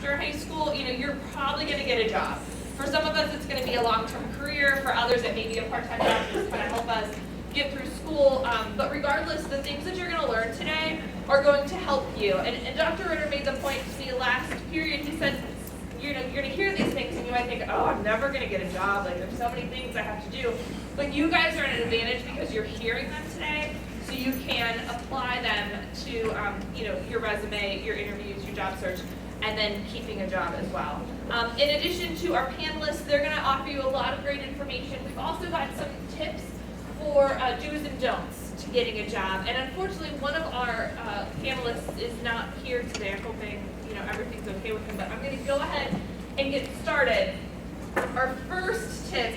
after high school, you're probably going to get a job. For some of us, it's going to be a long-term career. For others, it may be a part-time job to just kind of help us get through school. But regardless, the things that you're going to learn today are going to help you. And Dr. Ritter made the point to me last period. He said, you're going to hear these things and you might think, oh, I'm never going to get a job. Like, there's so many things I have to do. But you guys are at an advantage because you're hearing them today, so you can apply them to, your resume, your interviews, your job search, and then keeping a job as well. In addition to our panelists, they're going to offer you a lot of great information. We've also got some tips for do's and don'ts to getting a job. And unfortunately, one of our panelists is not here today. I'm hoping everything's okay with him, but I'm going to go ahead and get started. Our first tip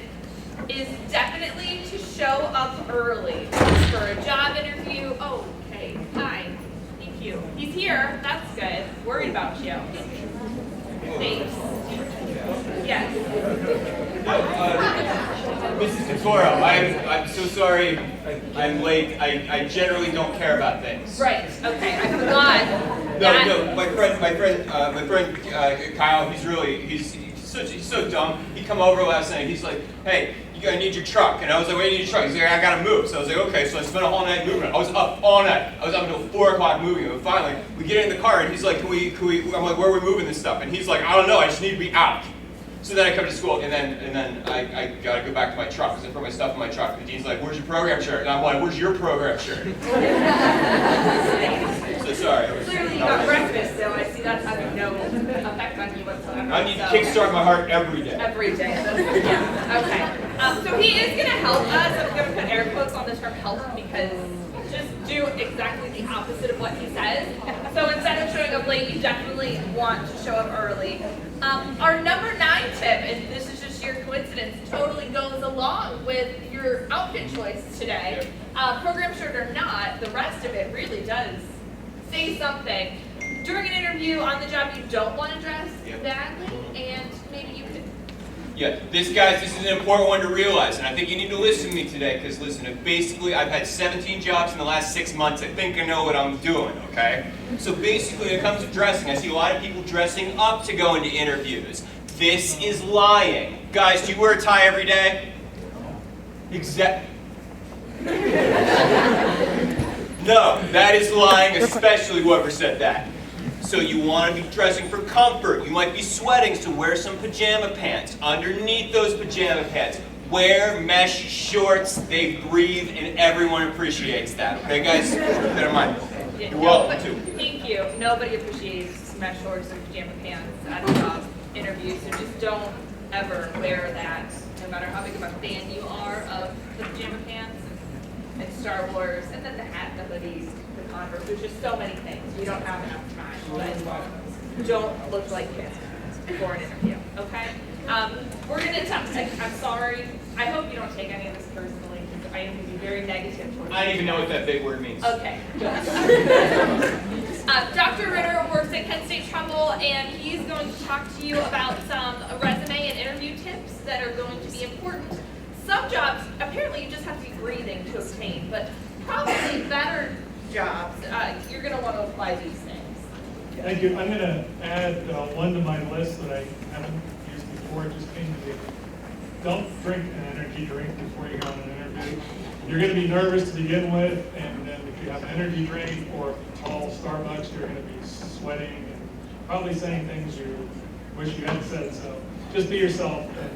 is definitely to show up early for a job interview. Oh, okay. Hi. Thank you. He's here. That's good. Worried about you. Thanks. Yes. Mrs. Totoro, I'm so sorry I'm late. I generally don't care about things. Right. Okay. I forgot. No. My friend Kyle. He's so dumb. He come over last night. He's like, hey, I need your truck. And I was like, why do you need your truck? He's like, I gotta move. So I was like, okay. So I spent a whole night moving. I was up all night. I was up until 4 o'clock moving. And finally, we get in the car and he's like, can we? I'm like, where are we moving this stuff? And he's like, I don't know. I just need to be out. So then I come to school, and then I gotta go back to my truck because I put my stuff in my truck. And the dean's like, "Where's your program shirt?" And I'm like, "Where's your program shirt?" So sorry. Clearly you got breakfast, so I see that's having no effect on you whatsoever. I need to kickstart my heart every day. Every day. Yeah. Okay. So he is gonna help us. I'm gonna put air quotes on the term "help" because just do exactly the opposite of what he says. So instead of showing up late, you definitely want to show up early. Our number 9 tip, and this is just sheer coincidence, totally goes along with your outfit choice today. Program shirt or not, the rest of it really does say something. During an interview on the job, you don't want to dress badly, and maybe you could. Yeah, this is an important one to realize, and I think you need to listen to me today, because listen, basically I've had 17 jobs in the last 6 months. I think I know what I'm doing, okay? So basically when it comes to dressing, I see a lot of people dressing up to go into interviews. This is lying. Guys, do you wear a tie every day? No, that is lying, especially whoever said that. So you want to be dressing for comfort. You might be sweating, so wear some pajama pants. Underneath those pajama pants, wear mesh shorts. They breathe, and everyone appreciates that. Okay, guys? Keep that in mind. You're welcome to. Thank you. Nobody appreciates mesh shorts and pajama pants at a job interview, so just don't ever wear that, no matter how big of a fan you are of the pajama pants and Star Wars, and then the hat, the hoodies, the Converse. There's just so many things. We don't have enough time. But don't look like kids for an interview, okay? We're going to talk. I'm sorry. I hope you don't take any of this personally, because I am going to be very negative towards you. I don't even know what that big word means. Okay, good. Dr. Ritter works at Kent State Trumbull, and he's going to talk to you about some resume and interview tips that are going to be important. Some jobs, apparently you just have to be breathing to obtain, but probably better jobs, you're going to want to apply these things. Thank you. I'm going to add one to my list that I haven't used before. It just came to me. Don't drink an energy drink before you go on an interview. You're going to be nervous to begin with, and then if you have an energy drink or tall Starbucks, you're going to be sweating and probably saying things you wish you hadn't said. So just be yourself and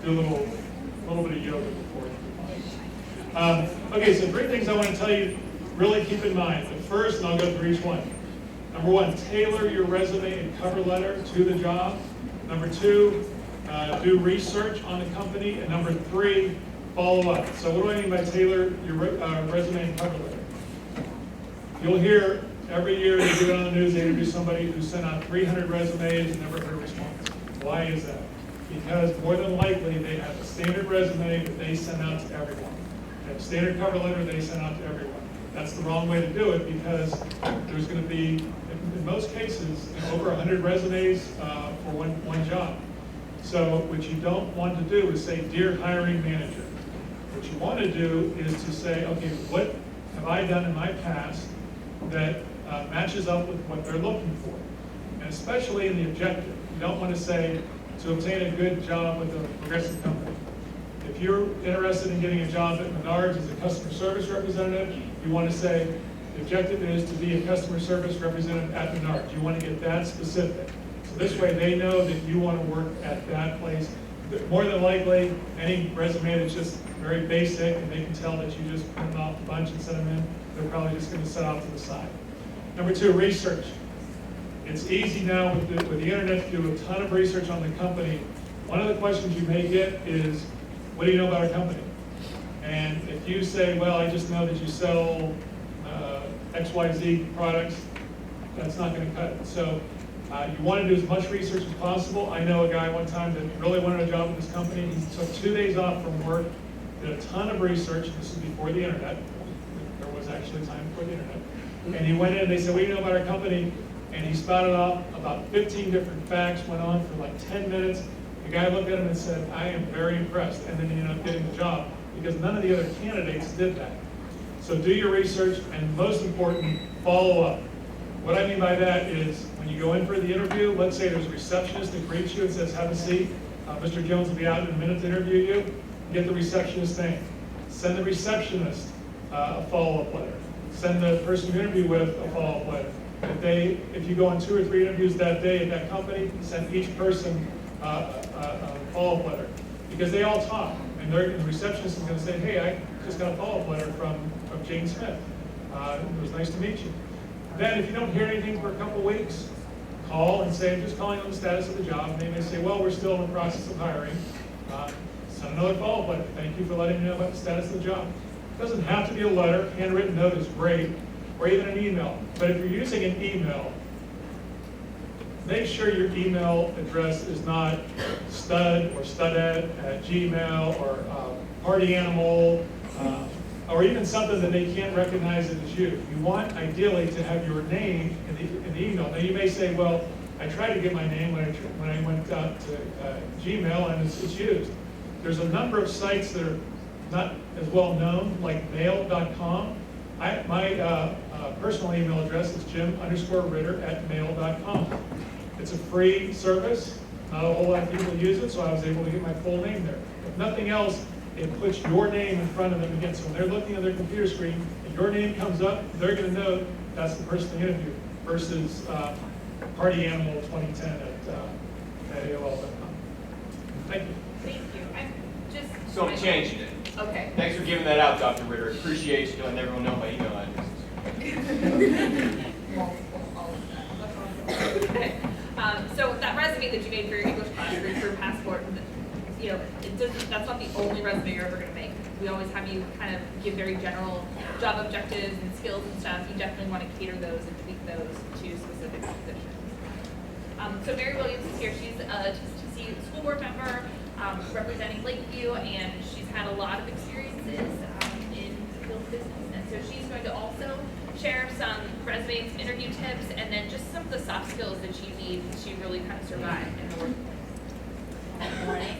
do a little bit of yoga before you. Okay, so 3 things I want to tell you. Really keep in mind. The first, and I'll go through each one. Number 1, tailor your resume and cover letter to the job. Number 2, do research on the company. And number 3, follow up. So what do I mean by tailor your resume and cover letter? You'll hear every year you get on the news, they interview somebody who sent out 300 resumes and never heard a response. Why is that? Because more than likely they have a standard resume that they send out to everyone. They have a standard cover letter they send out to everyone. That's the wrong way to do it, because there's going to be, in most cases, over 100 resumes for one job. So what you don't want to do is say, "Dear hiring manager." What you want to do is to say, okay, what have I done in my past that matches up with what they're looking for? and especially in the objective. You don't want to say, to obtain a good job with a progressive company. If you're interested in getting a job at Menards as a customer service representative, you want to say, the objective is to be a customer service representative at Menards. You want to get that specific. So this way they know that you want to work at that place. More than likely, any resume that's just very basic and they can tell that you just printed off a bunch and sent them in, they're probably just going to set off to the side. Number two, research. It's easy now with the internet to do a ton of research on the company. One of the questions you may get is, what do you know about our company? And if you say, well, I just know that you sell XYZ products, that's not going to cut it. So you want to do as much research as possible. I know a guy one time that really wanted a job with this company. He took 2 days off from work, did a ton of research. This was before the internet. There was actually time before the internet. And he went in and they said, what do you know about our company? And he spouted off about 15 different facts, went on for like 10 minutes. The guy looked at him and said, I am very impressed. And then he ended up getting the job because none of the other candidates did that. So do your research, and most important, follow up. What I mean by that is when you go in for the interview, let's say there's a receptionist that greets you and says, have a seat. Mr. Jones will be out in a minute to interview you. Get the receptionist's name. Send the receptionist a follow-up letter. Send the person you interview with a follow-up letter. If you go on 2 or 3 interviews that day at that company, send each person a follow-up letter. Because they all talk. And the receptionist is going to say, hey, I just got a follow-up letter from Jane Smith. It was nice to meet you. Then if you don't hear anything for a couple of weeks, call and say, I'm just calling on the status of the job. And they may say, well, we're still in the process of hiring. Send another follow-up letter. Thank you for letting me know about the status of the job. It doesn't have to be a letter. Handwritten note is great. Or even an email. But if you're using an email, make sure your email address is not stud or studette at Gmail or party animal, or even something that they can't recognize it as you. You want, ideally, to have your name in the email. Now, you may say, well, I tried to get my name when I went out to Gmail, and it's used. There's a number of sites that are not as well known, like mail.com. My personal email address is jim_ritter@mail.com. It's a free service. Not a whole lot of people use it, so I was able to get my full name there. If nothing else, it puts your name in front of them again. So when they're looking at their computer screen and your name comes up, they're going to know that's the person they interviewed versus partyanimal2010 at AOL.com. Thank you. Thank you. I'm just. So I'm changing it. Okay. Thanks for giving that out, Dr. Ritter. Appreciate you letting everyone know my email address. So that resume that you made for your English class, your career passport, you know, that's not the only resume you're ever going to make. We always have you kind of give very general job objectives and skills and stuff. You definitely want to cater those and tweak those to specific positions. So Mary Williams is here. She's a TC school board member representing Lakeview, and she's had a lot of experiences in the field of business. And so she's going to also share some resume and interview tips, and then just some of the soft skills that you need to really kind of survive in the workplace. Good morning.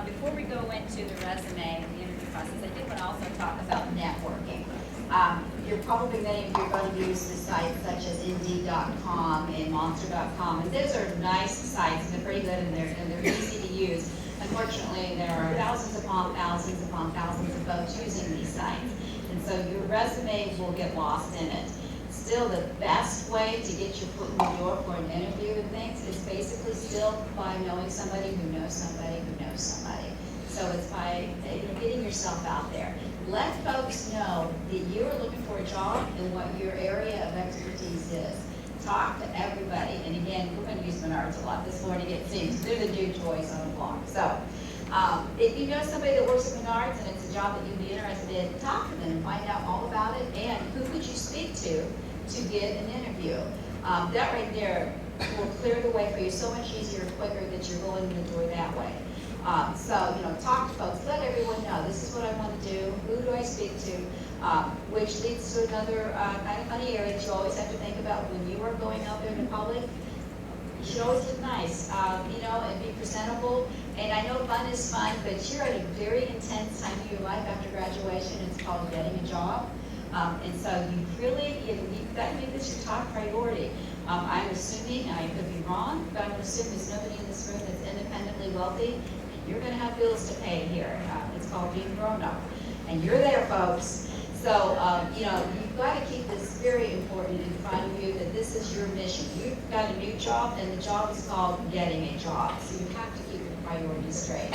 Before we go into the resume and the interview process, I did want to also talk about networking. You're probably, many of you are going to use the sites such as Indeed.com and Monster.com, and those are nice sites, and they're pretty good, and they're easy to use. Unfortunately, there are thousands upon thousands of folks using these sites, and so your resume will get lost in it. Still, the best way to get your foot in the door for an interview and things is basically still by knowing somebody who knows somebody who knows somebody. So it's by getting yourself out there. Let folks know that you are looking for a job and what your area of expertise is. Talk to everybody. And again, we're going to use Menards a lot this morning, it seems. They're the new toys on the block. So if you know somebody that works at Menards and it's a job that you'd be interested in, talk to them and find out all about it. And who could you speak to get an interview? That right there will clear the way for you so much easier and quicker that you're going in the door that way. So, talk to folks, let everyone know, this is what I want to do, who do I speak to, which leads to another kind of funny area that you always have to think about when you are going out there in the public. You should always look nice, and be presentable. And I know fun is fun, but you're at a very intense time of your life after graduation. It's called getting a job. And so you really, you've got to make this your top priority. I'm assuming, and I could be wrong, but I'm assuming there's nobody in this room that's independently wealthy, and you're gonna have bills to pay here. It's called being grown up. And you're there, folks. So, you know, you've got to keep this very important in front of you, that this is your mission. You've got a new job, and the job is called getting a job. So you have to keep your priorities straight.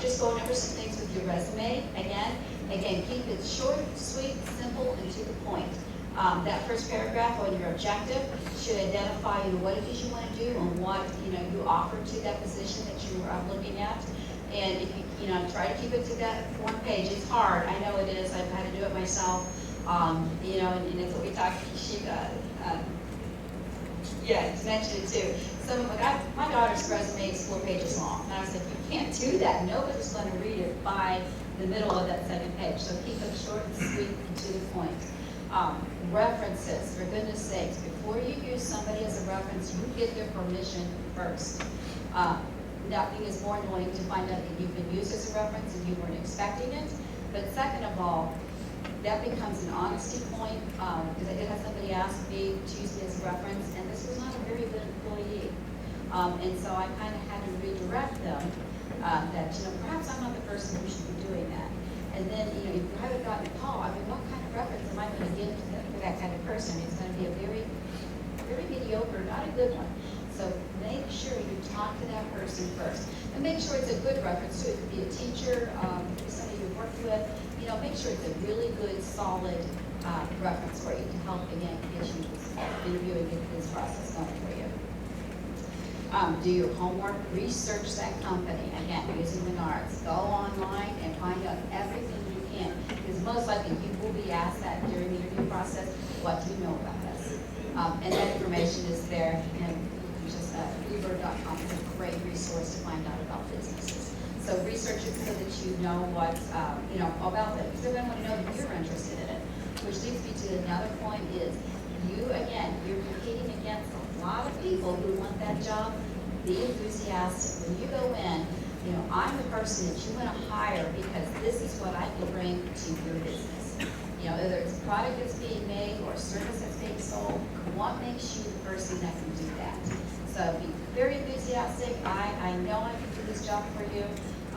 Just going over some things with your resume. Again, keep it short, sweet, simple, and to the point. That first paragraph on your objective should identify what it is you want to do and what you offer to that position that you are looking at. And if you try to keep it to that one page. It's hard, I know it is. I've had to do it myself. And it's what we talked. Mentioned it too. My daughter's resume is 4 pages long, and I was like, you can't do that. Nobody's going to read it by the middle of that second page. So keep it short and sweet and to the point. References, for goodness sakes, before you use somebody as a reference, you get their permission first. Nothing is more annoying to find out that you've been used as a reference and you weren't expecting it. But second of all, that becomes an honesty point, because I did have somebody ask me to use me as a reference, and this was not a very good employee. And so I kind of had to redirect them that, perhaps I'm not the person who should be doing that. And then, if you haven't gotten a call, what kind of reference am I going to give to that kind of person? It's going to be a very, very mediocre, not a good one. So make sure you talk to that person first. And make sure it's a good reference too. It could be a teacher, somebody you've worked with. Make sure it's a really good, solid reference for you to help, again, get you this interview and get this process going for you. Do your homework, research that company. Again, using Menards. Go online and find out everything you can. Because most likely you will be asked that during the interview process. What do you know about us? And that information is there. And just Uber.com is a great resource to find out about businesses. So research it so that you know what about them. Because they're going to want to know that you're interested in it. Which leads me to another point is you're competing against a lot of people who want that job. Be enthusiastic. When you go in, I'm the person that you want to hire because this is what I can bring to your business. Whether it's a product that's being made or a service that's being sold, what makes you the person that can do that? So be very enthusiastic. I know I can do this job for you.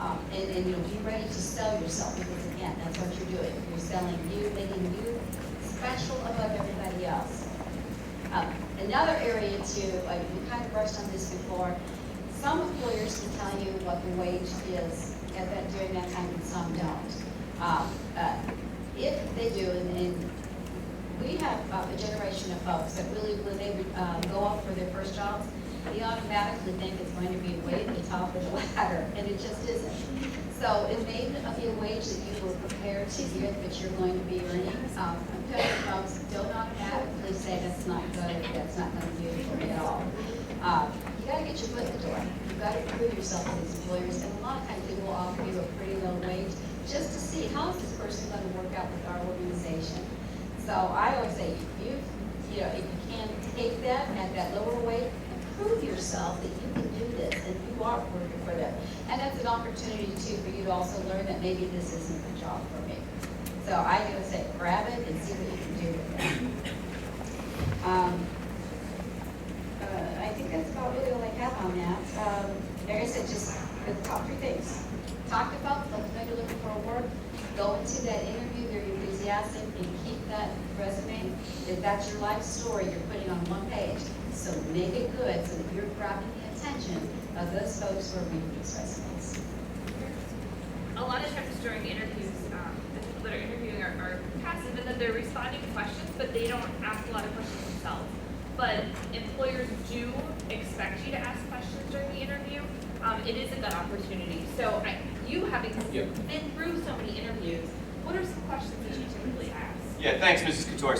And be ready to sell yourself, because again, that's what you're doing. You're selling you, making you special above everybody else. Another area too, we kind of brushed on this before. Some employers can tell you what the wage is during that time, and some don't. If they do, and we have a generation of folks that really, when they go off for their first jobs, they automatically think it's going to be way at the top of the ladder, and it just isn't. So it may be a wage that you were prepared to get, that you're going to be earning. I'm telling you folks, don't automatically say that's not good, that's not going to be for me at all. You got to get your foot in the door. You've got to prove yourself to these employers, and a lot of times they will offer you a pretty low wage just to see how is this person going to work out with our organization. So I always say, if you can take that at that lower wage, prove yourself that you can do this and you are working for them. And that's an opportunity too for you to also learn that maybe this isn't the job for me. So I would say grab it and see what you can do with it. I think that's about really all I have on that. Like I said, just the top 3 things. Talk to folks, let them know you're looking for work. Go into that interview very enthusiastic and keep that resume. If that's your life story, you're putting on one page. So make it good so that you're grabbing the attention of those folks who are reading these resumes. A lot of times during interviews, the people that are interviewing are passive, and then they're responding to questions, but they don't ask a lot of questions themselves. But employers do expect you to ask questions during the interview. It is a good opportunity. So you having been through so many interviews, what are some questions that you typically ask? Yeah, thanks, Mrs. Couture.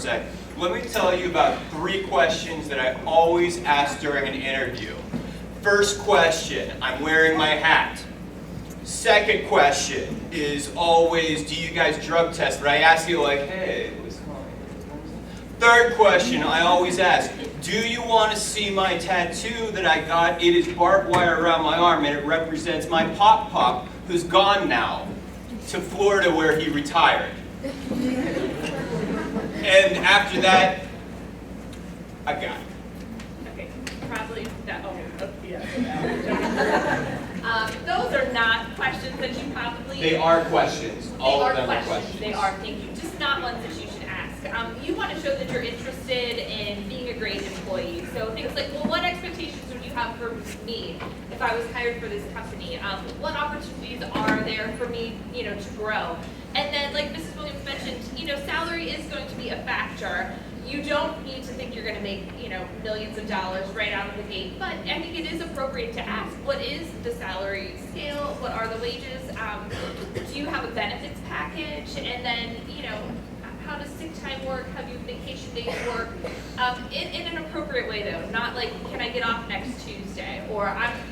Let me tell you about 3 questions that I always ask during an interview. First question, I'm wearing my hat. Second question is always, do you guys drug test? But I ask you like, hey, what's going on? Third question, I always ask, do you want to see my tattoo that I got? It is barbed wire around my arm, and it represents my pop, who's gone now to Florida where he retired. And after that, I got it. Okay, probably that, those are not questions that you probably. They are questions. All of them are questions. They are, thank you, just not ones that you should ask. You want to show that you're interested in being a great employee. So things like, well, what expectations would you have for me if I was hired for this company? What opportunities are there for me, to grow? And then, like Mrs. Williams mentioned, salary is going to be a factor. You don't need to think you're going to make, millions of dollars right out of the gate, but I think it is appropriate to ask, what is the salary scale? What are the wages? Do you have a benefits package? And then, how does sick time work? How do vacation days work? In an appropriate way though, not like, can I get off next Tuesday? Or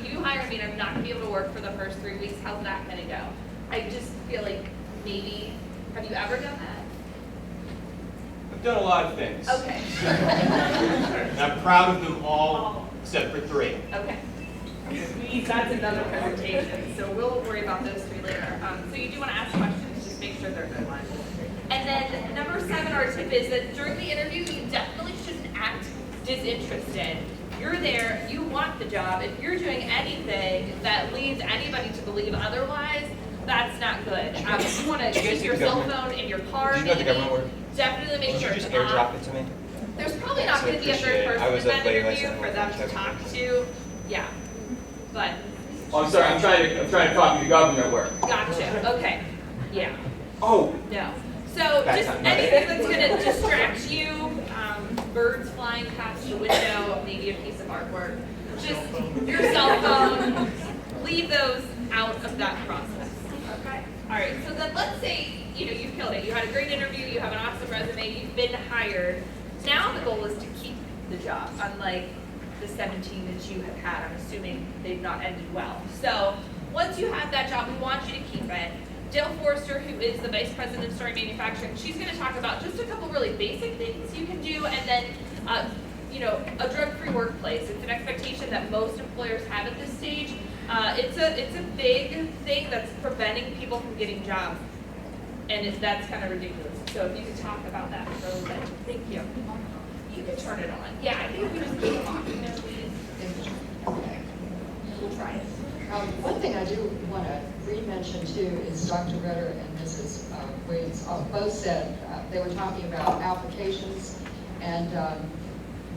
you hire me and I'm not going to be able to work for the first 3 weeks. How's that going to go? I just feel like maybe, have you ever done that? I've done a lot of things. Okay. And I'm proud of them all except for 3. Okay. That's another presentation, so we'll worry about those 3 later. So you do want to ask questions, just make sure they're good ones. And then number 7, our tip is that during the interview, you definitely shouldn't act disinterested. You're there, you want the job. If you're doing anything that leads anybody to believe otherwise, that's not good. You want to keep your cell phone in your car. Do you know the government work? Definitely make Could sure you it's just airdrop off. it to me? There's probably not So going to be a appreciate third it. I person was in up that late interview last night for them to checking. talk to. Yeah, but Oh, I'm sorry. I'm trying to copy the government work. gotcha. Okay, yeah, Oh, no. So Bad just time. anything that's going to distract you, birds flying past your window, maybe a piece of artwork, just your cell phone, leave those out of that process. Okay. All right. So then let's say you've killed it. You had a great interview. You have an awesome resume. You've been hired. Now the goal is to keep the job, unlike the 17 that you have had. I'm assuming they've not ended well. So once you have that job, we want you to keep it. Dale Forrester, who is the Vice President of Story Manufacturing, she's going to talk about just a couple really basic things you can do, and then a drug-free workplace. It's an expectation that most employers have at this stage. It's a big thing that's preventing people from getting jobs, and that's kind of ridiculous. So if you could talk about that for a little bit. Thank you. You can turn it on. Yeah, I think we just keep it on. Okay. We'll try it. One thing I do want to re-mention too is Dr. Ritter and Mrs. Williams both said, they were talking about applications and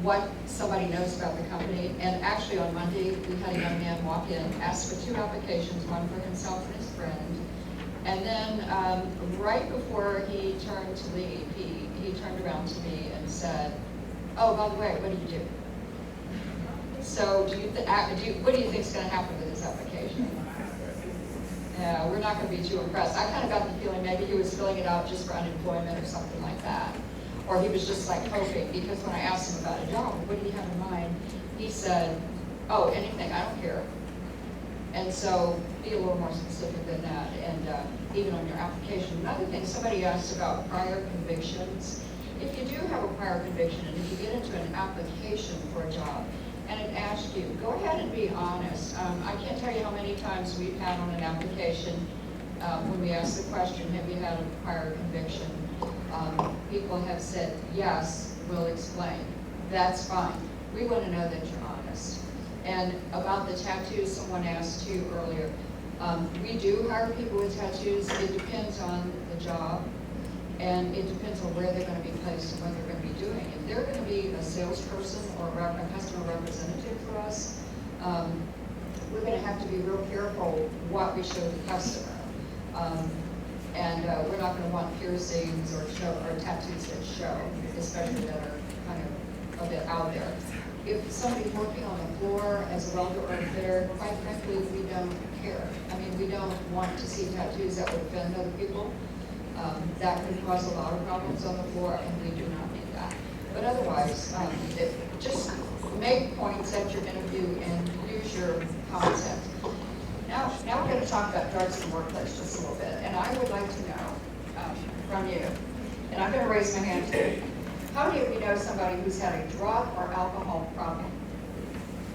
what somebody knows about the company. And actually on Monday, we had a young man walk in, ask for 2 applications, one for himself and his friend. And then right before he turned to leave, he turned around to me and said, oh, by the way, what do you do? So what do you think is going to happen with this application? We're not going to be too impressed. I kind of got the feeling maybe he was filling it out just for unemployment or something like that. Or he was just like hoping, because when I asked him about a job, what do you have in mind? He said, oh, anything, I don't care. And so be a little more specific than that, and even on your application. Another thing, somebody asked about prior convictions. If you do have a prior conviction, and if you get into an application for a job, and it asks you, go ahead and be honest. I can't tell you how many times we've had on an application, when we ask the question, have you had a prior conviction? People have said, yes, we'll explain. That's fine. We want to know that you're honest. And about the tattoos, someone asked you earlier, we do hire people with tattoos. It depends on the job, and it depends on where they're going to be placed and what they're going to be doing. If they're going to be a salesperson or a customer representative for us, we're going to have to be real careful what we show the customer. And we're not going to want piercings or tattoos that show, especially that are kind of a bit out there. If somebody's working on the floor as a welder or a fitter, quite frankly, we don't care. I mean, we don't want to see tattoos that would offend other people. That can cause a lot of problems on the floor, and we do not need that. But otherwise, just make points at your interview and use your common sense. Now we're going to talk about drugs in the workplace just a little bit, and I would like to know from you, and I'm going to raise my hand too. How many of you know somebody who's had a drug or alcohol problem?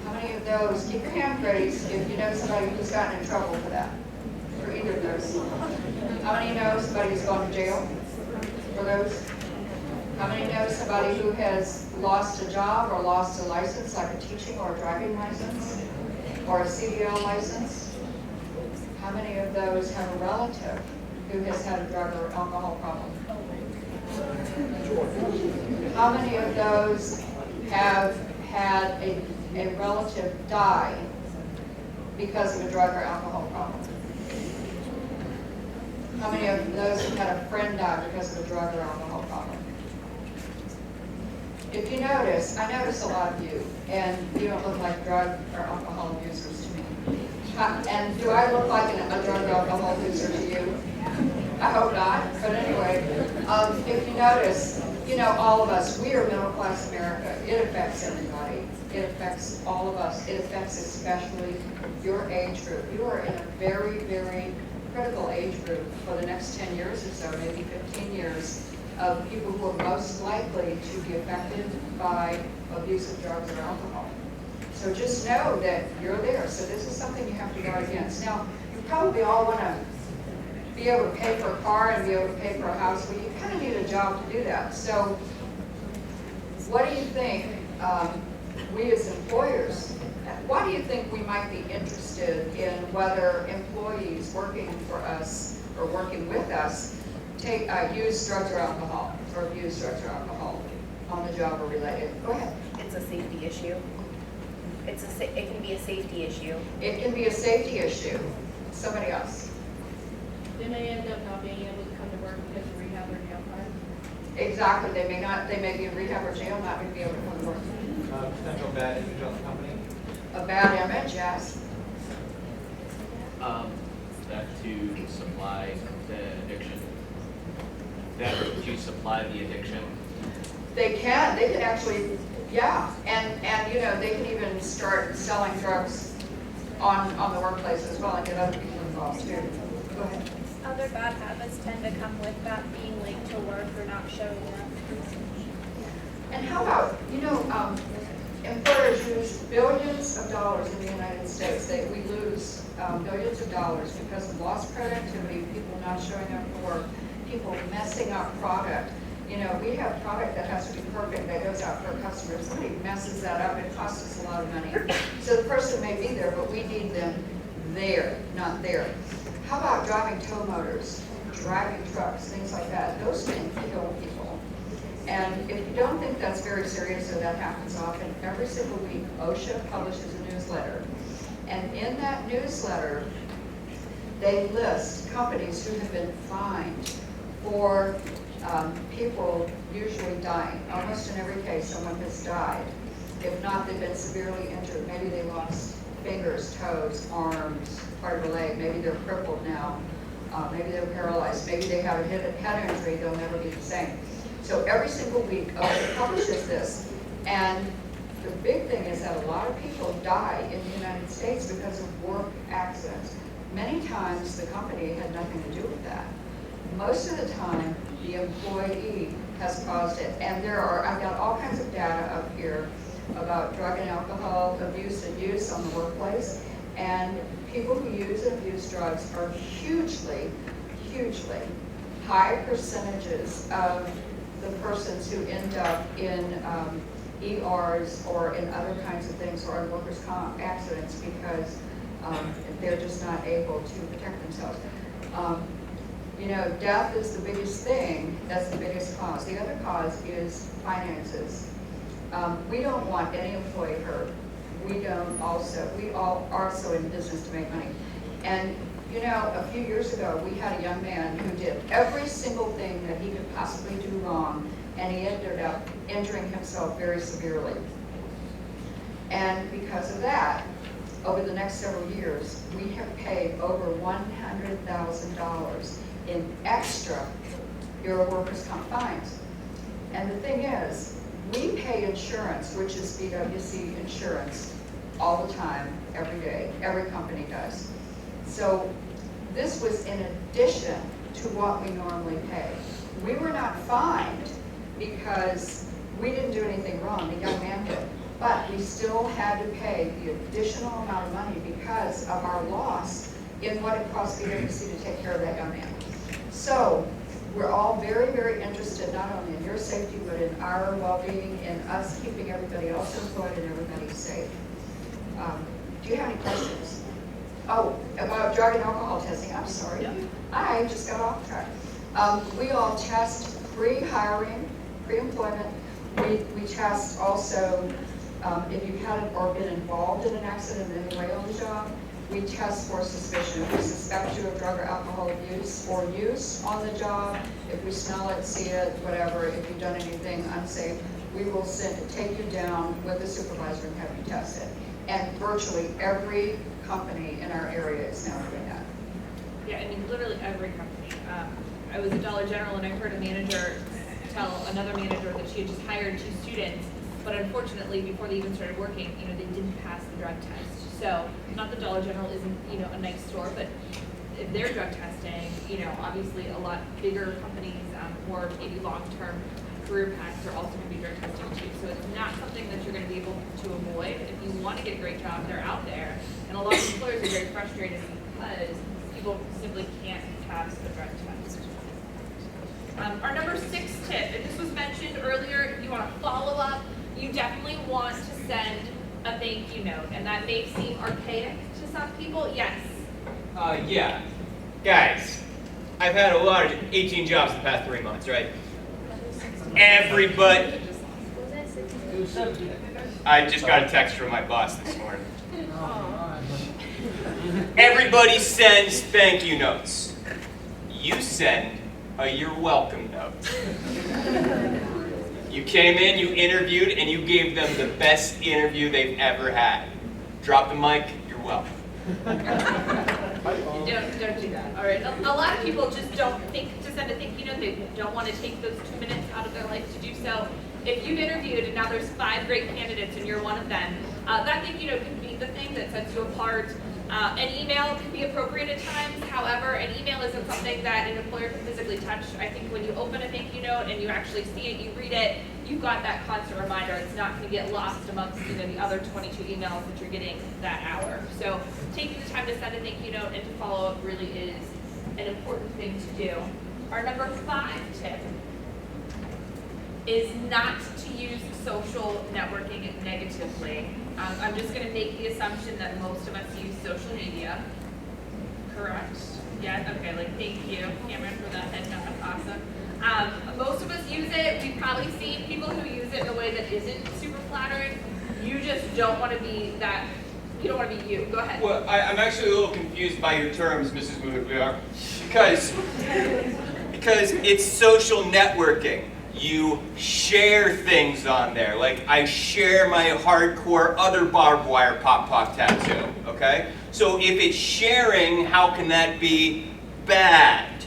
How many of those, keep your hand raised if you know somebody who's gotten in trouble for that, for either of those? How many know somebody who's gone to jail for those? How many know somebody who has lost a job or lost a license, like a teaching or a driving license, or a CDL license? How many of those have a relative who has had a drug or alcohol problem? How many of those have had a relative die because of a drug or alcohol problem? How many of those have had a friend die because of a drug or alcohol problem? If you notice, I notice a lot of you, and you don't look like drug or alcohol abusers to me. And do I look like a drug or alcohol abuser to you? I hope not, but anyway, if you notice, you know, all of us, we are middle class America. It affects everybody. It affects all of us. It affects especially your age group. You are in a very, very critical age group for the next 10 years or so, maybe 15 years, of people who are most likely to be affected by abuse of drugs or alcohol. So just know that you're there. So this is something you have to guard against. Now, you probably all want to be able to pay for a car and be able to pay for a house. Well, you kind of need a job to do that. So what do you think, we as employers, why do you think we might be interested in whether employees working for us or working with us use drugs or alcohol, or abuse drugs or alcohol on the job or related? Go ahead. It's a safety issue. It can be a safety issue. It can be a safety issue. Somebody else. They may end up not being able to come to work because of rehab or jail time. Exactly. They may be in rehab or jail, not going to be able to come to work. Potential bad image on the company. A bad image, yes. That to supply the addiction. That to supply the addiction. They can actually, yeah. And you know, they can even start selling drugs on the workplace as well and get other people involved too. Go ahead. Other bad habits tend to come with that, being late to work or not showing up. And how about, you know, employers use billions of dollars in the United States. We lose billions of dollars because of lost productivity, people not showing up for work, people messing up product. You know, we have product that has to be perfect, that goes out for a customer. If somebody messes that up, it costs us a lot of money. So the person may be there, but we need them there, not there. How about driving tow motors, driving trucks, things like that? Those can kill people. And if you don't think that's very serious or that happens often, every single week OSHA publishes a newsletter. And in that newsletter, they list companies who have been fined for people usually dying. Almost in every case, someone has died. If not, they've been severely injured. Maybe they lost fingers, toes, arms, part of a leg. Maybe they're crippled now. Maybe they're paralyzed. Maybe they have a head injury. They'll never be the same. So every single week, OSHA publishes this. And the big thing is that a lot of people die in the United States because of work accidents. Many times, the company had nothing to do with that. Most of the time, the employee has caused it. And I've got all kinds of data up here about drug and alcohol abuse and use on the workplace. And people who use and abuse drugs are hugely, hugely high percentages of the persons who end up in ERs or in other kinds of things or in workers' comp accidents because they're just not able to protect themselves. You know, death is the biggest thing. That's the biggest cause. The other cause is finances. We don't want any employee hurt. We all are also in business to make money. And you know, a few years ago, we had a young man who did every single thing that he could possibly do wrong, and he ended up injuring himself very severely. And because of that, over the next several years, we have paid over $100,000 in extra Bureau Workers' Comp fines. And the thing is, we pay insurance, which is BWC insurance, all the time, every day. Every company does. So this was in addition to what we normally pay. We were not fined because we didn't do anything wrong, the young man did. But we still had to pay the additional amount of money because of our loss in what it cost BWC to take care of that young man. So we're all very, very interested not only in your safety, but in our well-being, in us keeping everybody else employed and everybody safe. Do you have any questions? Oh, about drug and alcohol testing, I'm sorry. I just got off track. We all test pre-hiring, pre-employment. We test also if you've had or been involved in an accident in any way on the job. We test for suspicion. If we suspect you of drug or alcohol abuse or use on the job, if we smell it, see it, whatever, if you've done anything unsafe, we will take you down with the supervisor and have you tested. And virtually every company in our area is now doing that. Yeah, I mean, literally every company. I was at Dollar General and I heard a manager tell another manager that she had just hired 2 students, but unfortunately, before they even started working, they didn't pass the drug test. So, not that Dollar General isn't, a nice store, but if they're drug testing, obviously a lot bigger companies, more maybe long-term career paths are also going to be drug testing too. So it's not something that you're going to be able to avoid. If you want to get a great job, they're out there. And a lot of employers are very frustrated because people simply can't pass the drug test. Our number 6 tip, and this was mentioned earlier, you want to follow up, you definitely want to send a thank you note. And that may seem archaic to some people. Yes. Yeah. Guys, I've had a lot of 18 jobs the past 3 months, right? Everybody. I just got a text from my boss this morning. Everybody sends thank you notes. You send a you're welcome note. You came in, you interviewed, and you gave them the best interview they've ever had. Drop the mic, you're welcome. Don't do that. All right. A lot of people just don't think to send a thank you note. They don't want to take those 2 minutes out of their life to do so. If you've interviewed and now there's 5 great candidates and you're one of them, that thank you note can be the thing that sets you apart. An email can be appropriate at times. However, an email isn't something that an employer can physically touch. I think when you open a thank you note and you actually see it, you read it, you've got that constant reminder. It's not going to get lost amongst the other 22 emails that you're getting that hour. So taking the time to send a thank you note and to follow up really is an important thing to do. Our number 5 tip is not to use social networking negatively. I'm just going to make the assumption that most of us use social media. Correct? Yeah? Okay, thank you, Cameron, for that head nod. Awesome. Most of us use it. We've probably seen people who use it in a way that isn't super flattering. You just don't want to be that. You don't want to be you. Go ahead. Well, I'm actually a little confused by your terms, Mrs. Moudouar, because it's social networking. You share things on there. Like, I share my hardcore other barbed wire pop tattoo, okay? So if it's sharing, how can that be bad?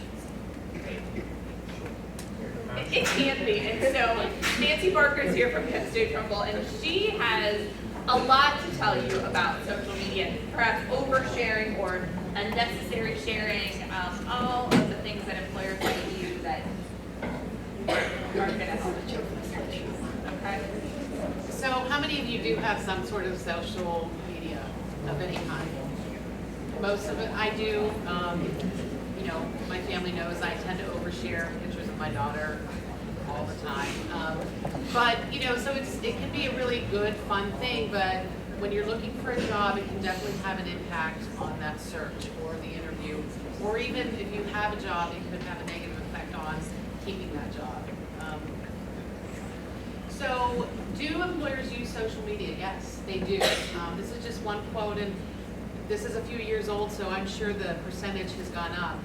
It can be. And so Nancy Barker is here from Kent State Trumbull, and she has a lot to tell you about social media, perhaps oversharing or unnecessary sharing, all of the things that employers might use that aren't going to help you. Okay? So how many of you do have some sort of social media of any kind? Most of it I do. My family knows I tend to overshare pictures of my daughter all the time. But so it can be a really good, fun thing, but when you're looking for a job, it can definitely have an impact on that search or the interview. Or even if you have a job, it could have a negative effect on keeping that job. So do employers use social media? Yes, they do. This is just one quote, and this is a few years old, so I'm sure the percentage has gone up.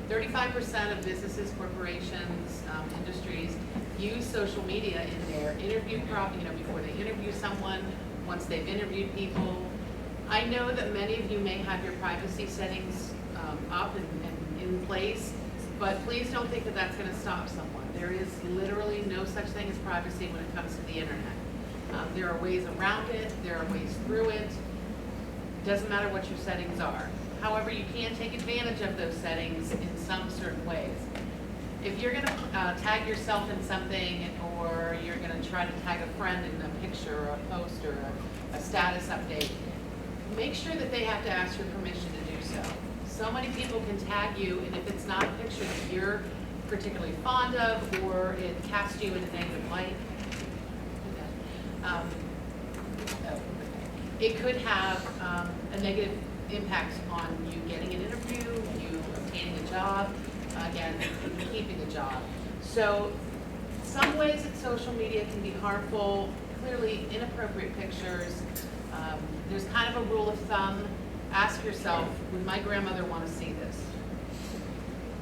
35% of businesses, corporations, industries use social media in their interview before they interview someone, once they've interviewed people. I know that many of you may have your privacy settings up and in place, but please don't think that that's going to stop someone. There is literally no such thing as privacy when it comes to the internet. There are ways around it, there are ways through it. It doesn't matter what your settings are. However, you can take advantage of those settings in some certain ways. If you're going to tag yourself in something, or you're going to try to tag a friend in a picture or a post or a status update, make sure that they have to ask your permission to do so. So many people can tag you, and if it's not a picture that you're particularly fond of, or it casts you in a negative light. It could have a negative impact on you getting an interview, you obtaining a job, again, keeping a job. So some ways that social media can be harmful, clearly inappropriate pictures. There's kind of a rule of thumb. Ask yourself, would my grandmother want to see this?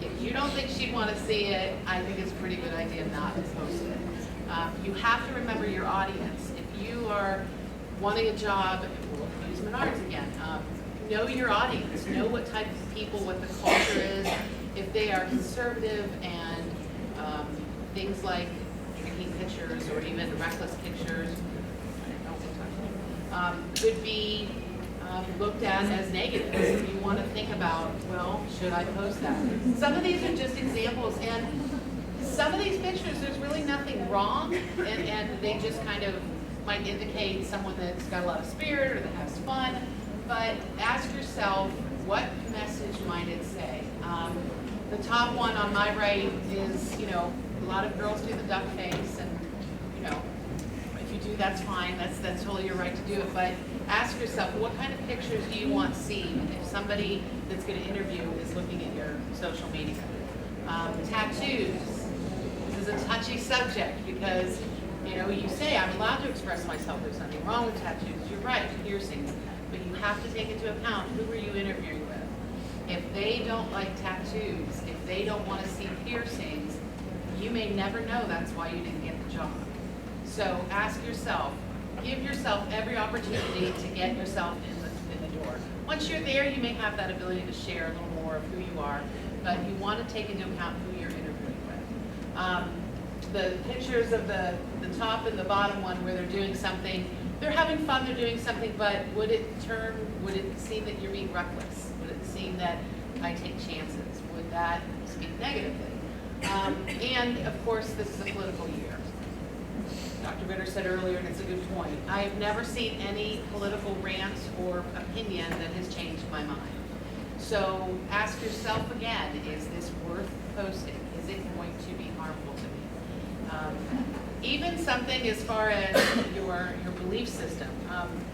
If you don't think she'd want to see it, I think it's a pretty good idea not to post it. You have to remember your audience. If you are wanting a job, we'll use Menards again, know your audience, know what type of people, what the culture is. If they are conservative and things like drinking pictures or even reckless pictures, could be looked at as negative. So you want to think about, well, should I post that? Some of these are just examples, and some of these pictures, there's really nothing wrong, and they just kind of might indicate someone that's got a lot of spirit or that has fun, but ask yourself, what message might it say? The top one on my right is, a lot of girls do the duck face, and, if you do, that's fine, that's totally your right to do it, but ask yourself, what kind of pictures do you want seen if somebody that's going to interview is looking at your social media? Tattoos. This is a touchy subject because, you say, I'm allowed to express myself, there's nothing wrong with tattoos, you're right, piercing, but you have to take into account who are you interviewing with. If they don't like tattoos, if they don't want to see piercings, you may never know that's why you didn't get the job. So ask yourself, give yourself every opportunity to get yourself in the door. Once you're there, you may have that ability to share a little more of who you are, but you want to take into account who you're interviewing with. The pictures of the top and the bottom one where they're doing something, they're having fun, they're doing something, but would it seem that you're being reckless? Would it seem that I take chances? Would that speak negatively? And of course, this is a political year. Dr. Ritter said earlier, and it's a good point, I have never seen any political rant or opinion that has changed my mind. So ask yourself again, is this worth posting? Is it going to be harmful to me? Even something as far as your belief system.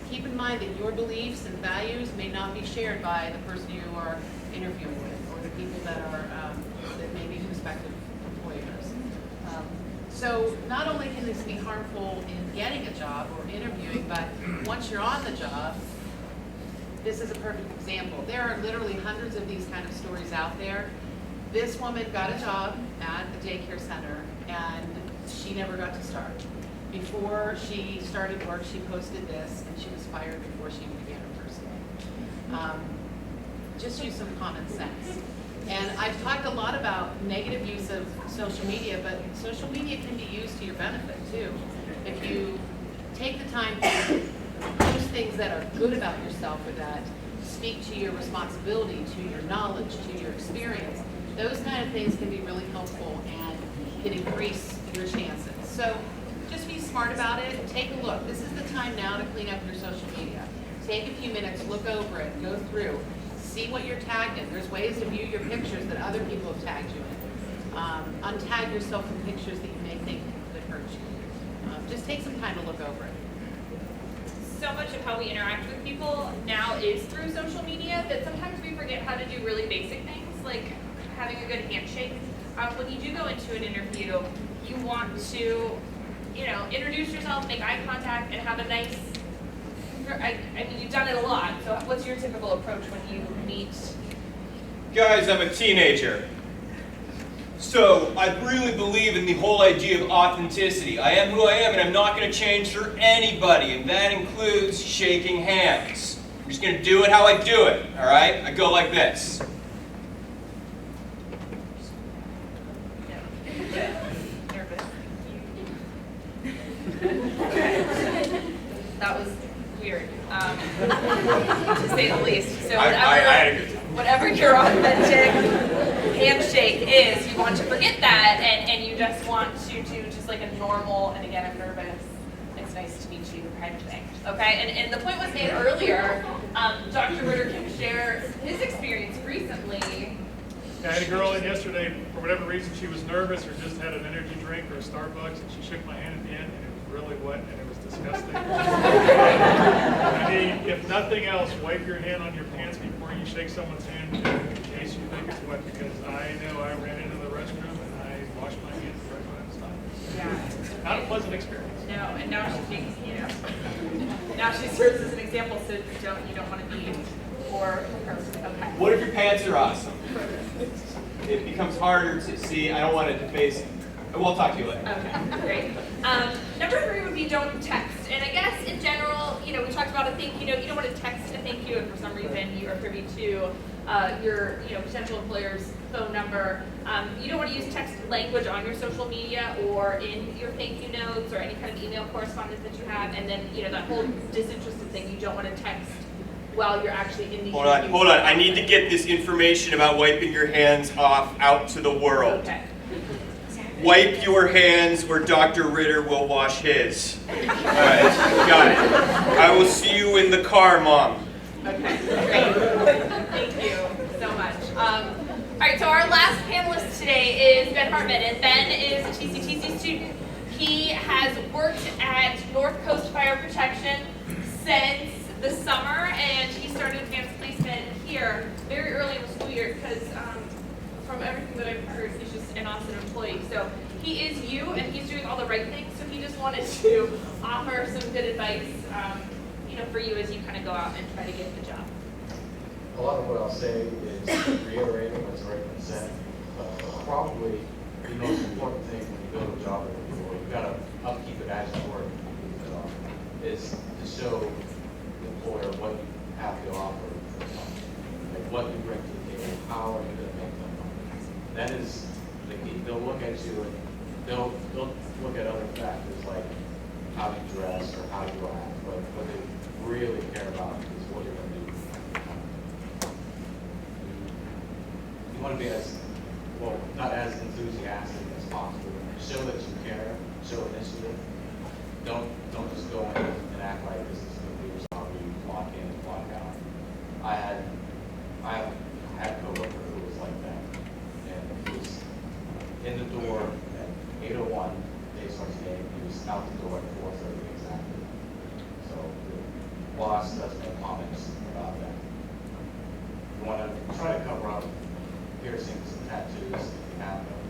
Keep in mind that your beliefs and values may not be shared by the person you are interviewing with or the people that are that may be prospective employers. So not only can this be harmful in getting a job or interviewing, but once you're on the job, this is a perfect example. There are literally hundreds of these kind of stories out there. This woman got a job at a daycare center and she never got to start. Before she started work, she posted this and she was fired before she even began her first day. Just use some common sense. And I've talked a lot about negative use of social media, but social media can be used to your benefit too. If you take the time to post things that are good about yourself or that speak to your responsibility, to your knowledge, to your experience, those kind of things can be really helpful and can increase your chances. So just be smart about it. Take a look. This is the time now to clean up your social media. Take a few minutes, look over it, go through. See what you're tagged in. There's ways to view your pictures that other people have tagged you in. Untag yourself from pictures that you may think could hurt you. Just take some time to look over it. So much of how we interact with people now is through social media that sometimes we forget how to do really basic things, like having a good handshake. When you do go into an interview, you want to, introduce yourself, make eye contact, and have a nice, I mean, you've done it a lot, so what's your typical approach when you meet? Guys, I'm a teenager. So I really believe in the whole idea of authenticity. I am who I am and I'm not going to change for anybody, and that includes shaking hands. I'm just going to do it how I do it, all right? I go like this. Nervous. That was weird, to say the least. So I had a good time. Whatever your authentic handshake is, you want to forget that, and you just want to do just like a normal, and again, I'm nervous, it's nice to meet you kind of thing. Okay, and the point was made earlier, Dr. Ritter can share his experience recently I had a girl in yesterday, for whatever reason, she was nervous or just had an energy drink or a Starbucks, and she shook my hand at the end, and it was really wet, and it was disgusting. I mean, if nothing else, wipe your hand on your pants before you shake someone's hand, in case you think it's wet, because I know I ran into the restroom and I washed my hands right when I was done. Yeah. Not a pleasant experience. No, and now she thinks, now she serves as an example, so you don't want to be or her. Okay. What if your pants are awesome? It becomes harder to see. I don't want to deface. We'll talk to you later. Okay, great. Number 3 would be don't text. And I guess in general, we talked about a thank you note. You don't want to text a thank you if for some reason you are privy to your potential employer's phone number. You don't want to use text language on your social media or in your thank you notes or any kind of email correspondence that you have. And then that whole disinterested thing, you don't want to text while you're actually in the Hold on. I need to get this information about wiping your hands off out to the world. Okay. Wipe your hands or Dr. Ritter will wash his. All right, got it. I will see you in the car, Mom. Okay, great. Thank you so much. All right, so our last panelist today is Ben Hartman, and Ben is a TCTC student. He has worked at North Coast Fire Protection since the summer, and he started advanced placement here very early in the school year because from everything that I've heard, he's just an awesome employee. So he is you, and he's doing all the right things, so he just wanted to offer some good advice for you as you kind of go out and try to get the job. A lot of what I'll say is reiterating what's already been said. Probably the most important thing when you go to a job interview, or you've got to upkeep it as you work, is to show the employer what you have to offer, like what you bring to the table, how are you going to make them money. That is the key. They'll look at you and they'll look at other factors like how you dress or how you act, but what they really care about is what you're going to do. You want to be not as enthusiastic as possible. Show that you care, show initiative. Don't just go in and act like this is going to be your job where you clock in and clock out. I have had a coworker who was like that, and he was in the door at 8:01, day starts day. He was out the door at 4:30 exactly. So the boss does make comments about that. You want to try to cover up piercings and tattoos if you have them.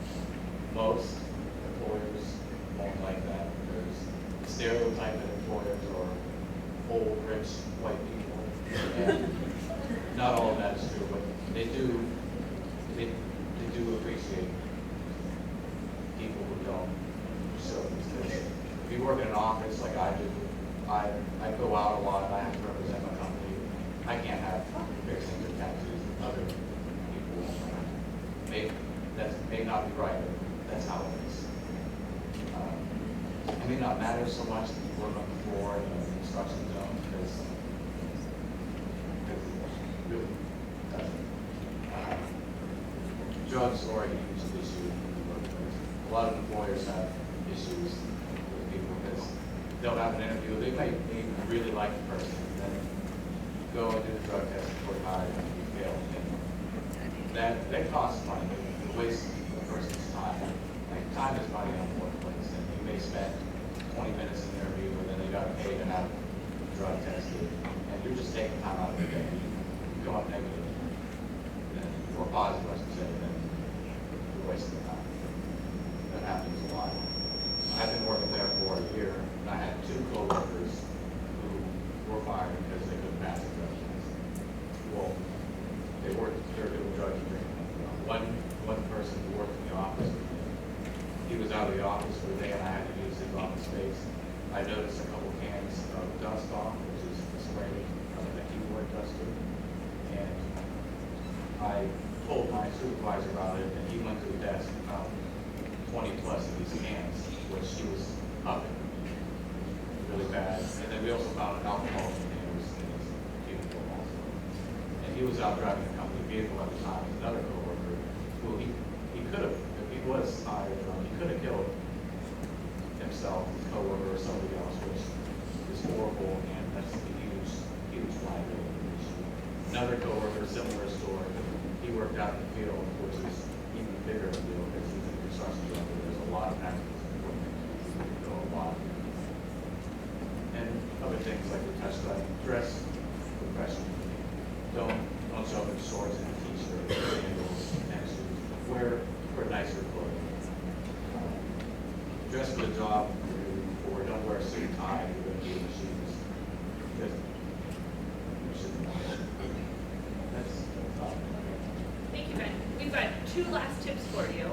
Most employers won't like that. There's a stereotype that employers are old, rich, white people. And not all of that is true, but they do appreciate people who don't show these things. If you work in an office like I do, I go out a lot, I have to represent my company. I can't have piercings or tattoos with other people. That may not be right, but that's how it is. It may not matter so much that you work on the floor in the construction zone because it really doesn't. Drugs are a huge issue in the workplace. A lot of employers have issues with people because they'll have an interview. They may even really like the person, and then go and do the drug test before hired and you fail. And that costs money. It wastes the person's time. Like, time is money in the workplace, and you may spend 20 minutes in the interview, and then you got to pay to have the drug tested, and you're just taking time out of the day. You go up negative, or positive, I should say, then you're wasting time. That happens a lot. I've been working there for a year, and I had 2 coworkers who were fired because they couldn't pass the drug test. Well, they were doing drug treatment. One person who worked in the office with me, he was out of the office for the day and I had to use his office space. I noticed a couple cans of dust off, which is the spray the keyboard duster. And I told my supervisor about it, and he went to the desk and found 20 plus of these cans, which he was upping really bad. And then we also found alcohol containers in his cubicle also. And he was out driving a company vehicle at the time with another coworker who he could have, if he was high or drunk, he could have killed himself, his coworker, or somebody else, which is horrible, and that's a huge liability issue. Another coworker, similar story, he worked out in the field, which is even bigger of a deal because he's in construction job, where there's a lot of accidents and equipment, you know, a lot. And other things like we touched on, dress professionally. Don't show up in shorts and a t-shirt, sandals, tennis shoes. Wear nicer clothes. Dress for the job you're looking for. Don't wear a suit and tie. You're going to be in the shoes. Because you shouldn't. That's all. Thank you, Ben. We've got 2 last tips for you.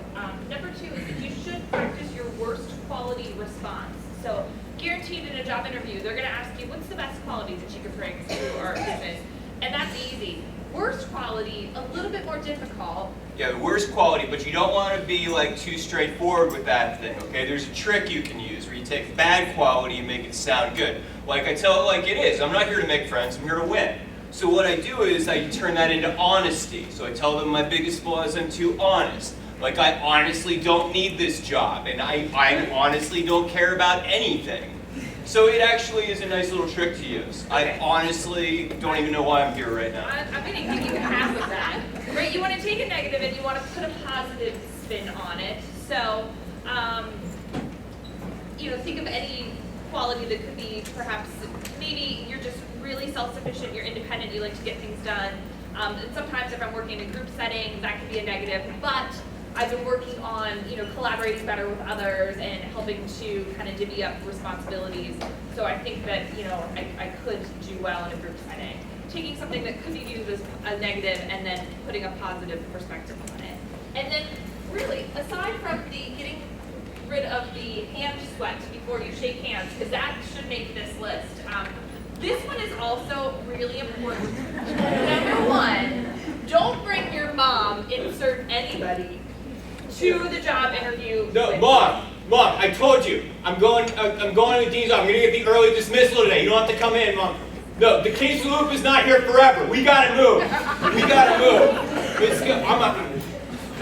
Number 2 is that you should practice your worst quality response. So guaranteed in a job interview, they're going to ask you, what's the best quality that you could bring to our business? And that's easy. Worst quality, a little bit more difficult. Yeah, the worst quality, but you don't want to be like too straightforward with that thing, okay? There's a trick you can use where you take bad quality and make it sound good. Like I tell it like it is. I'm not here to make friends, I'm here to win. So what I do is I turn that into honesty. So I tell them my biggest flaw is I'm too honest. Like I honestly don't need this job, and I honestly don't care about anything. So it actually is a nice little trick to use. Okay. I honestly don't even know why I'm here right now. I'm going to give you half of that. Right? You want to take a negative and you want to put a positive spin on it. So, think of any quality that could be perhaps, maybe you're just really self-sufficient, you're independent, you like to get things done. And sometimes if I'm working in a group setting, that could be a negative, but I've been working on, collaborating better with others and helping to kind of divvy up responsibilities. So I think that, I could do well in a group setting. Taking something that could be viewed as a negative and then putting a positive perspective on it. And then really, aside from the getting rid of the hand sweat before you shake hands, because that should make this list. This one is also really important. Number 1, don't bring your mom, insert anybody, to the job interview. No, Mom, I told you, I'm going to the dean's office. I'm going to get the early dismissal today. You don't have to come in, Mom. No, the case loop is not here forever. We gotta move.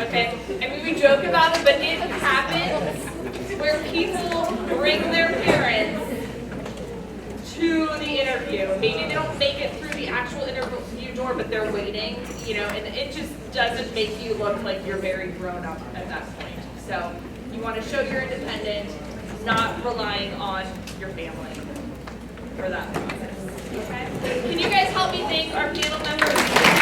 Okay, I mean, we joke about it, but it happens where people bring their parents to the interview. Maybe they don't make it through the actual interview door, but they're waiting, and it just doesn't make you look like you're very grown up at that point. So you want to show you're independent, not relying on your family for that process. Okay? Can you guys help me thank our panel members?